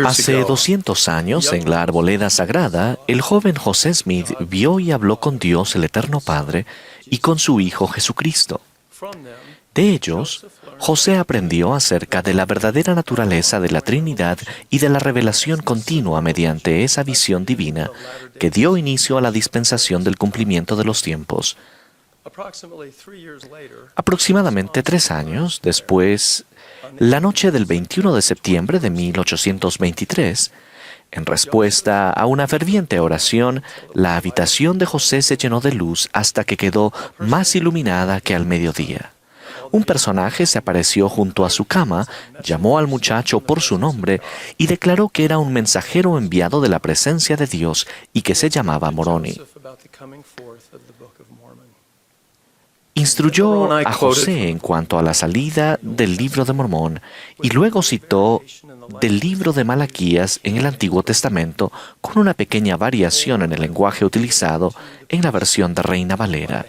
Hace 200 años, en la arboleda sagrada, el joven José Smith vio y habló con Dios el Eterno Padre y con su Hijo Jesucristo. De ellos, José aprendió acerca de la verdadera naturaleza de la Trinidad y de la revelación continua mediante esa visión divina que dio inicio a la dispensación del cumplimiento de los tiempos. Aproximadamente 3 años después, la noche del 21 de septiembre de 1823, en respuesta a una ferviente oración, la habitación de José se llenó de luz hasta que quedó más iluminada que al mediodía. Un personaje se apareció junto a su cama, llamó al muchacho por su nombre y declaró que era un mensajero enviado de la presencia de Dios y que se llamaba Moroni. Instruyó a José en cuanto a la salida del libro de Mormón y luego citó del libro de Malaquías en el Antiguo Testamento con una pequeña variación en el lenguaje utilizado en la versión de Reina Valera.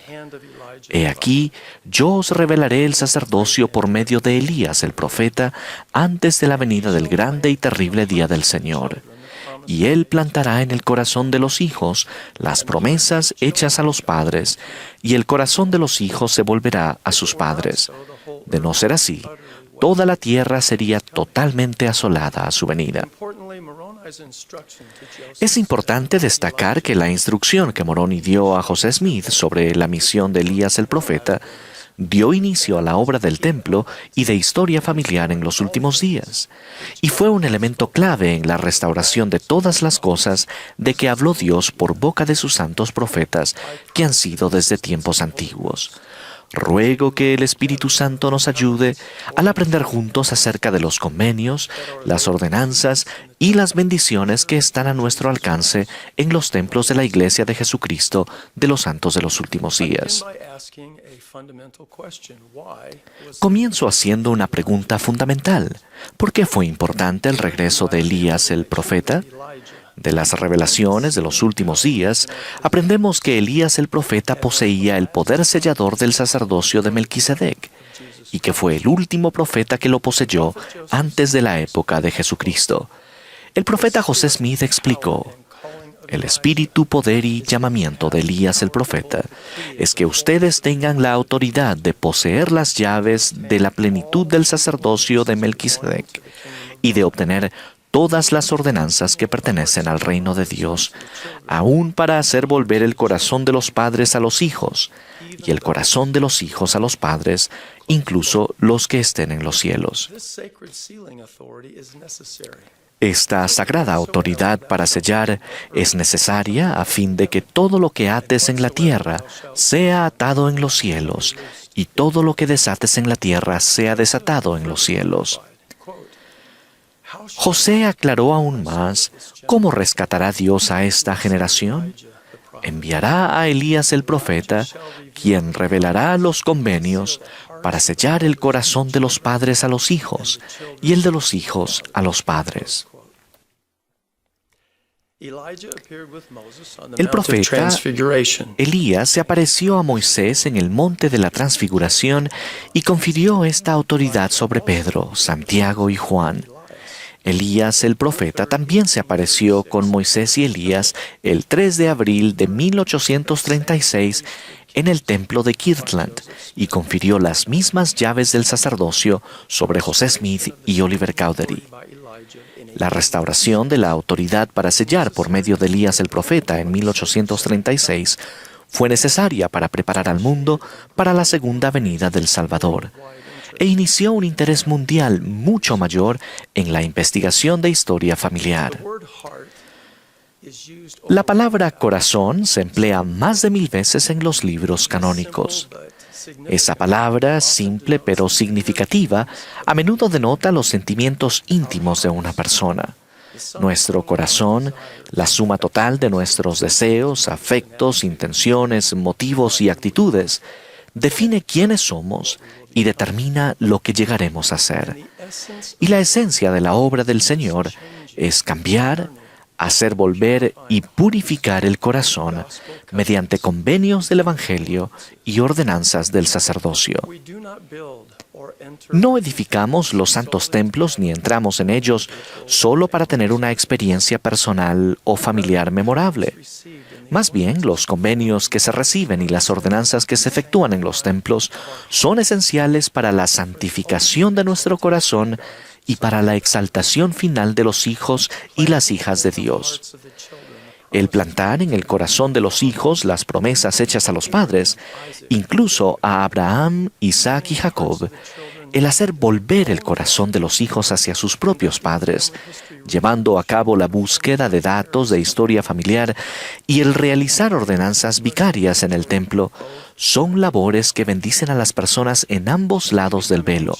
He aquí, yo os revelaré el sacerdocio por medio de Elías el profeta antes de la venida del grande y terrible día del Señor. Y él plantará en el corazón de los hijos las promesas hechas a los padres, y el corazón de los hijos se volverá a sus padres. De no ser así, toda la tierra sería totalmente asolada a su venida. Es importante destacar que la instrucción que Moroni dio a José Smith sobre la misión de Elías el profeta dio inicio a la obra del templo y de historia familiar en los últimos días, y fue un elemento clave en la restauración de todas las cosas de que habló Dios por boca de sus santos profetas que han sido desde tiempos antiguos. Ruego que el Espíritu Santo nos ayude al aprender juntos acerca de los convenios, las ordenanzas y las bendiciones que están a nuestro alcance en los templos de la Iglesia de Jesucristo de los santos de los últimos días. Comienzo haciendo una pregunta fundamental. ¿Por qué fue importante el regreso de Elías el profeta? De las revelaciones de los últimos días, aprendemos que Elías el profeta poseía el poder sellador del sacerdocio de Melquisedec, y que fue el último profeta que lo poseyó antes de la época de Jesucristo. El profeta José Smith explicó: el espíritu, poder y llamamiento de Elías el profeta es que ustedes tengan la autoridad de poseer las llaves de la plenitud del sacerdocio de Melquisedec y de obtener todas las ordenanzas que pertenecen al reino de Dios, aún para hacer volver el corazón de los padres a los hijos, y el corazón de los hijos a los padres, incluso los que estén en los cielos. Esta sagrada autoridad para sellar es necesaria a fin de que todo lo que ates en la tierra sea atado en los cielos, y todo lo que desates en la tierra sea desatado en los cielos. José aclaró aún más cómo rescatará Dios a esta generación. Enviará a Elías el profeta, quien revelará los convenios para sellar el corazón de los padres a los hijos y el de los hijos a los padres. El profeta Elías se apareció a Moisés en el monte de la Transfiguración y confirió esta autoridad sobre Pedro, Santiago y Juan. Elías el profeta también se apareció con Moisés y Elías el 3 de abril de 1836 en el templo de Kirtland y confirió las mismas llaves del sacerdocio sobre José Smith y Oliver Cowdery. La restauración de la autoridad para sellar por medio de Elías el profeta en 1836 fue necesaria para preparar al mundo para la segunda venida del Salvador, e inició un interés mundial mucho mayor en la investigación de historia familiar. La palabra corazón se emplea más de 1000 veces en los libros canónicos. Esa palabra, simple pero significativa, a menudo denota los sentimientos íntimos de una persona. Nuestro corazón, la suma total de nuestros deseos, afectos, intenciones, motivos y actitudes, define quiénes somos y determina lo que llegaremos a ser. Y la esencia de la obra del Señor es cambiar, hacer volver y purificar el corazón mediante convenios del Evangelio y ordenanzas del sacerdocio. No edificamos los santos templos ni entramos en ellos solo para tener una experiencia personal o familiar memorable. Más bien, los convenios que se reciben y las ordenanzas que se efectúan en los templos son esenciales para la santificación de nuestro corazón y para la exaltación final de los hijos y las hijas de Dios. El plantar en el corazón de los hijos las promesas hechas a los padres, incluso a Abraham, Isaac y Jacob, el hacer volver el corazón de los hijos hacia sus propios padres, llevando a cabo la búsqueda de datos de historia familiar y el realizar ordenanzas vicarias en el templo, son labores que bendicen a las personas en ambos lados del velo.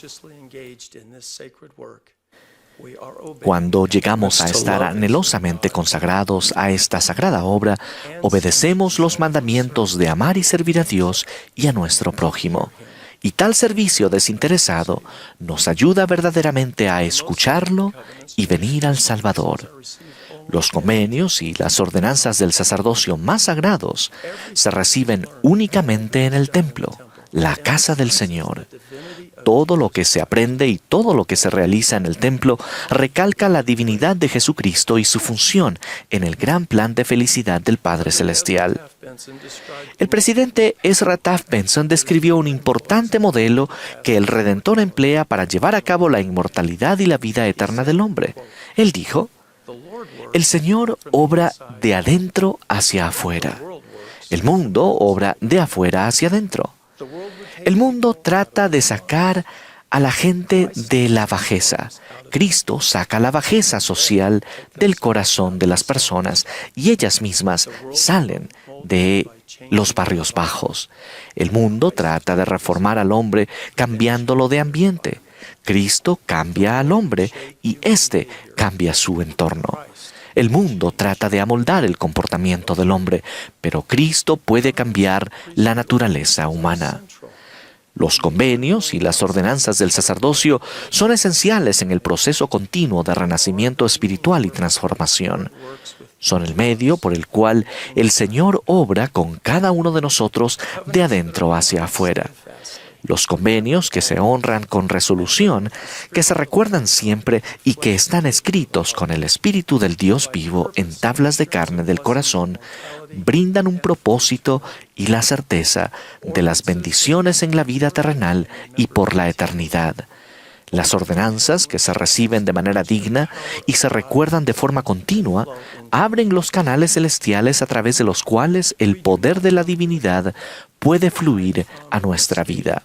Cuando llegamos a estar anhelosamente consagrados a esta sagrada obra, obedecemos los mandamientos de amar y servir a Dios y a nuestro prójimo. Y tal servicio desinteresado nos ayuda verdaderamente a escucharlo y venir al Salvador. Los convenios y las ordenanzas del sacerdocio más sagrados se reciben únicamente en el templo, la casa del Señor. Todo lo que se aprende y todo lo que se realiza en el templo recalca la divinidad de Jesucristo y su función en el gran plan de felicidad del Padre Celestial. El presidente Ezra Taft Benson describió un importante modelo que el Redentor emplea para llevar a cabo la inmortalidad y la vida eterna del hombre. Él dijo: "El Señor obra de adentro hacia afuera. El mundo obra de afuera hacia adentro. El mundo trata de sacar a la gente de la bajeza. Cristo saca la bajeza social del corazón de las personas y ellas mismas salen de los barrios bajos. El mundo trata de reformar al hombre cambiándolo de ambiente. Cristo cambia al hombre y éste cambia su entorno. El mundo trata de amoldar el comportamiento del hombre, pero Cristo puede cambiar la naturaleza humana. Los convenios y las ordenanzas del sacerdocio son esenciales en el proceso continuo de renacimiento espiritual y transformación. Son el medio por el cual el Señor obra con cada uno de nosotros de adentro hacia afuera. Los convenios que se honran con resolución, que se recuerdan siempre y que están escritos con el Espíritu del Dios vivo en tablas de carne del corazón, brindan un propósito y la certeza de las bendiciones en la vida terrenal y por la eternidad. Las ordenanzas que se reciben de manera digna y se recuerdan de forma continua abren los canales celestiales a través de los cuales el poder de la divinidad puede fluir a nuestra vida.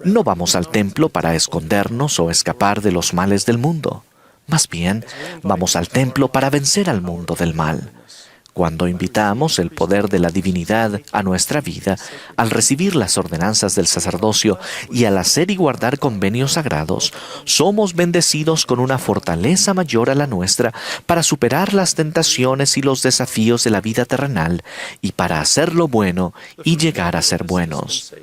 No vamos al templo para escondernos o escapar de los males del mundo. Más bien, vamos al templo para vencer al mundo del mal. Cuando invitamos el poder de la divinidad a nuestra vida, al recibir las ordenanzas del sacerdocio y al hacer y guardar convenios sagrados, somos bendecidos con una fortaleza mayor a la nuestra para superar las tentaciones y los desafíos de la vida terrenal y para hacer lo bueno y llegar a ser buenos.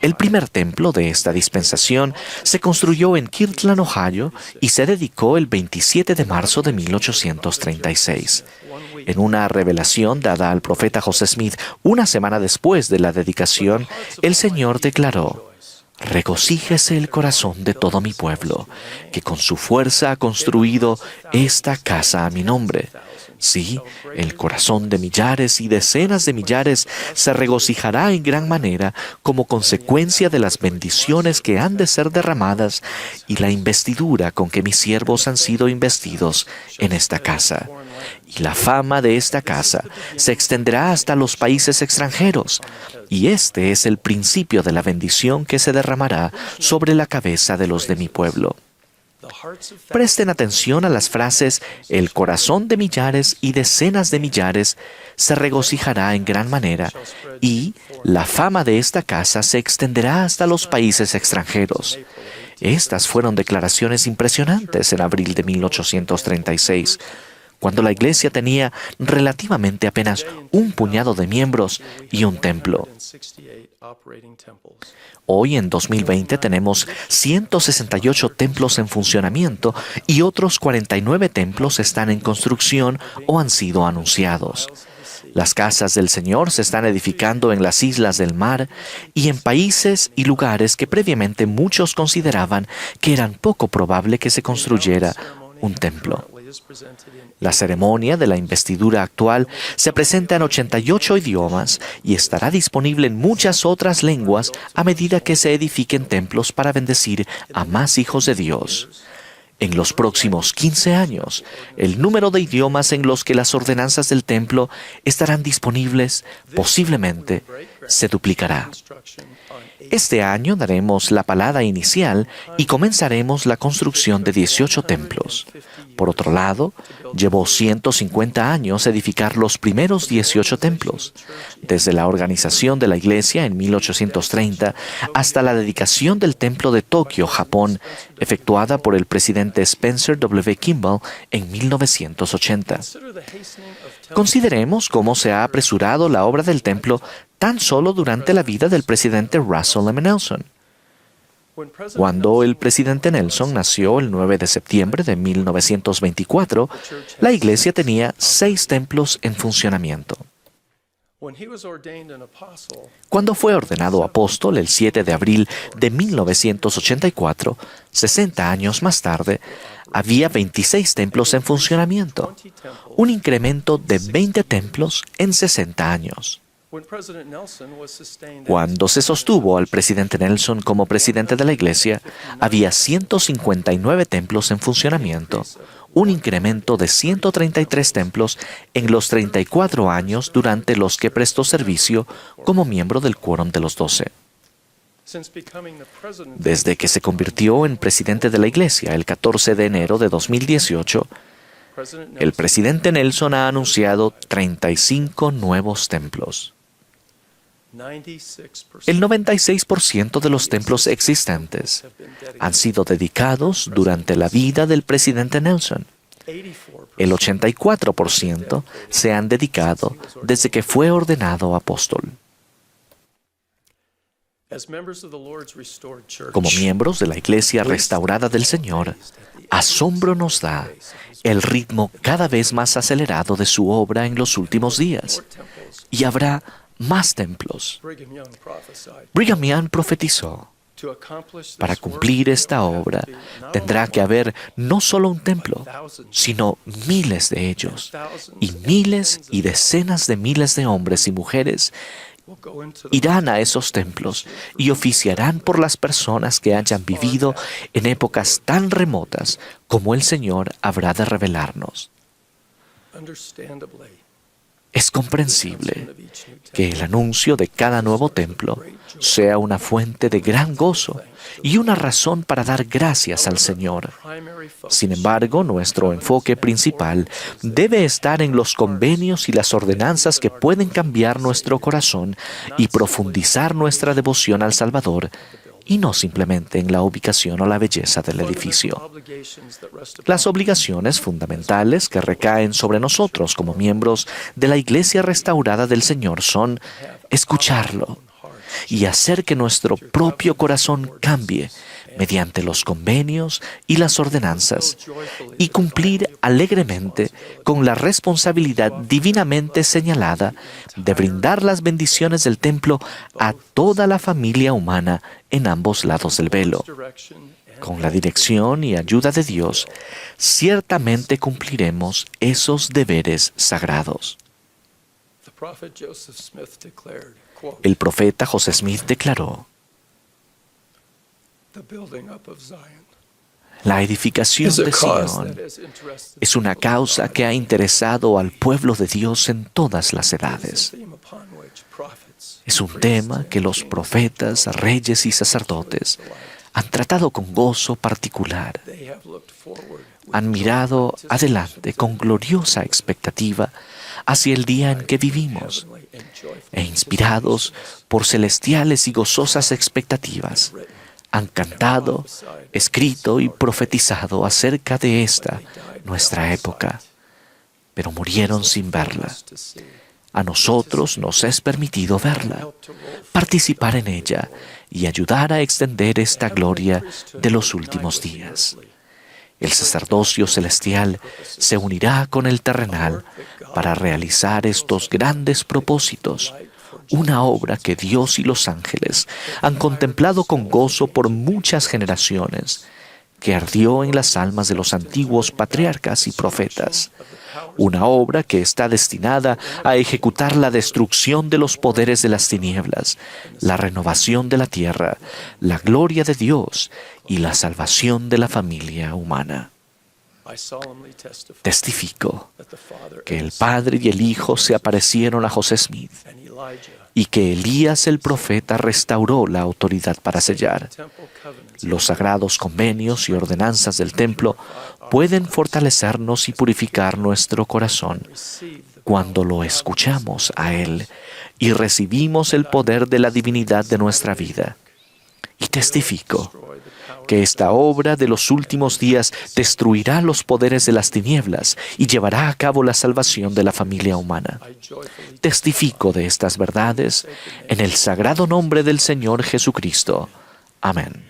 El primer templo de esta dispensación se construyó en Kirtland, Ohio, y se dedicó el 27 de marzo de 1836. En una revelación dada al profeta José Smith una semana después de la dedicación, el Señor declaró: "Regocíjese el corazón de todo mi pueblo, que con su fuerza ha construido esta casa a mi nombre. Sí, el corazón de millares y decenas de millares se regocijará en gran manera como consecuencia de las bendiciones que han de ser derramadas y la investidura con que mis siervos han sido investidos en esta casa. Y la fama de esta casa se extenderá hasta los países extranjeros, y este es el principio de la bendición que se derramará sobre la cabeza de los de mi pueblo". Presten atención a las frases "el corazón de millares y decenas de millares se regocijará en gran manera" y "la fama de esta casa se extenderá hasta los países extranjeros". Estas fueron declaraciones impresionantes en abril de 1836, cuando la Iglesia tenía relativamente apenas un puñado de miembros y un templo. Hoy, en 2020, tenemos 168 templos en funcionamiento y otros 49 templos están en construcción o han sido anunciados. Las casas del Señor se están edificando en las islas del mar y en países y lugares que previamente muchos consideraban que eran poco probable que se construyera un templo. La ceremonia de la investidura actual se presenta en 88 idiomas y estará disponible en muchas otras lenguas a medida que se edifiquen templos para bendecir a más hijos de Dios. En los próximos 15 años, el número de idiomas en los que las ordenanzas del templo estarán disponibles posiblemente se duplicará. Este año daremos la palada inicial y comenzaremos la construcción de 18 templos. Por otro lado, llevó 150 años edificar los primeros 18 templos, desde la organización de la iglesia en 1830 hasta la dedicación del templo de Tokio, Japón, efectuada por el presidente Spencer W. Kimball en 1980. Consideremos cómo se ha apresurado la obra del templo tan solo durante la vida del presidente Russell M. Nelson. Cuando el presidente Nelson nació el 9 de septiembre de 1924, la iglesia tenía 6 templos en funcionamiento. Cuando fue ordenado apóstol el 7 de abril de 1984, 60 años más tarde, había 26 templos en funcionamiento, un incremento de 20 templos en 60 años. Cuando se sostuvo al presidente Nelson como presidente de la iglesia, había 159 templos en funcionamiento, un incremento de 133 templos en los 34 años durante los que prestó servicio como miembro del Quórum de los 12. Desde que se convirtió en presidente de la iglesia el 14 de enero de 2018, el presidente Nelson ha anunciado 35 nuevos templos. El 96% de los templos existentes han sido dedicados durante la vida del presidente Nelson. El 84% se han dedicado desde que fue ordenado apóstol. Como miembros de la Iglesia restaurada del Señor, asombro nos da el ritmo cada vez más acelerado de su obra en los últimos días. Y habrá más templos. Brigham Young profetizó: para cumplir esta obra tendrá que haber no solo un templo, sino miles de ellos, y miles y decenas de miles de hombres y mujeres irán a esos templos y oficiarán por las personas que hayan vivido en épocas tan remotas como el Señor habrá de revelarnos. Es comprensible que el anuncio de cada nuevo templo sea una fuente de gran gozo y una razón para dar gracias al Señor. Sin embargo, nuestro enfoque principal debe estar en los convenios y las ordenanzas que pueden cambiar nuestro corazón y profundizar nuestra devoción al Salvador, y no simplemente en la ubicación o la belleza del edificio. Las obligaciones fundamentales que recaen sobre nosotros como miembros de la Iglesia restaurada del Señor son escucharlo y hacer que nuestro propio corazón cambie mediante los convenios y las ordenanzas, y cumplir alegremente con la responsabilidad divinamente señalada de brindar las bendiciones del templo a toda la familia humana en ambos lados del velo. Con la dirección y ayuda de Dios, ciertamente cumpliremos esos deberes sagrados. El profeta José Smith declaró: la edificación de Sion es una causa que ha interesado al pueblo de Dios en todas las edades. Es un tema que los profetas, reyes y sacerdotes han tratado con gozo particular. Han mirado adelante con gloriosa expectativa hacia el día en que vivimos, e inspirados por celestiales y gozosas expectativas, han cantado, escrito y profetizado acerca de esta, nuestra época, pero murieron sin verla. A nosotros nos es permitido verla, participar en ella y ayudar a extender esta gloria de los últimos días. El sacerdocio celestial se unirá con el terrenal para realizar estos grandes propósitos, una obra que Dios y los ángeles han contemplado con gozo por muchas generaciones, que ardió en las almas de los antiguos patriarcas y profetas. Una obra que está destinada a ejecutar la destrucción de los poderes de las tinieblas, la renovación de la tierra, la gloria de Dios y la salvación de la familia humana. Testifico que el Padre y el Hijo se aparecieron a José Smith y que Elías el profeta restauró la autoridad para sellar. Los sagrados convenios y ordenanzas del templo pueden fortalecernos y purificar nuestro corazón cuando lo escuchamos a Él y recibimos el poder de la divinidad de nuestra vida. Y testifico que esta obra de los últimos días destruirá los poderes de las tinieblas y llevará a cabo la salvación de la familia humana. Testifico de estas verdades en el sagrado nombre del Señor Jesucristo. Amén.